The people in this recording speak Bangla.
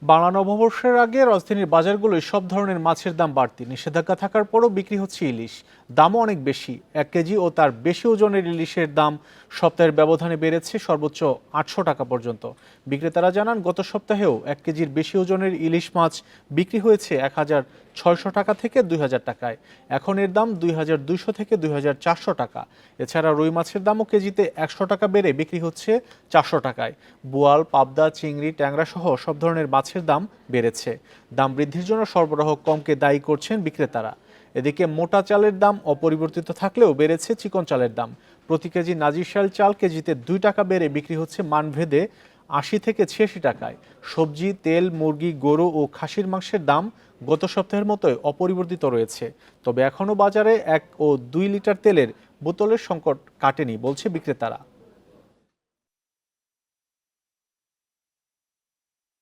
বাংলা নববর্ষের আগে রাজধানীর বাজারগুলোয় সব ধরনের মাছের দাম বাড়তি। নিষেধাজ্ঞা থাকার পরও বিক্রি হচ্ছে ইলিশ, দামও অনেক বেশি। 1 কেজি ও তার বেশি ওজনের ইলিশের দাম সপ্তাহের ব্যবধানে বেড়েছে সর্বোচ্চ 800 টাকা পর্যন্ত। বিক্রেতারা জানান, গত সপ্তাহেও 1 কেজির বেশি ওজনের ইলিশ মাছ বিক্রি হয়েছে 1600 টাকা থেকে 2000 টাকায়। এখন এর দাম 2200 থেকে 2400 টাকা। এছাড়া রুই মাছের দামও কেজিতে 100 টাকা বেড়ে বিক্রি হচ্ছে 400 টাকায়। বোয়াল, পাবদা, চিংড়ি, ট্যাংরা সহ সব ধরনের মাছের দাম বেড়েছে। দাম বৃদ্ধির জন্য সরবরাহ কমকে দায়ী করছেন বিক্রেতারা। এদিকে মোটা চালের দাম অপরিবর্তিত থাকলেও বেড়েছে চিকন চালের দাম। প্রতি কেজি নাজিরশাইল চাল কেজিতে 2 টাকা বেড়ে বিক্রি হচ্ছে মানভেদে 80 থেকে 86 টাকায়। সবজি, তেল, মুরগি, গরু ও খাসির মাংসের দাম গত সপ্তাহের মতোই অপরিবর্তিত রয়েছে। তবে এখনও বাজারে 1 ও 2 লিটার তেলের বোতলের সংকট কাটেনি বলছে বিক্রেতারা।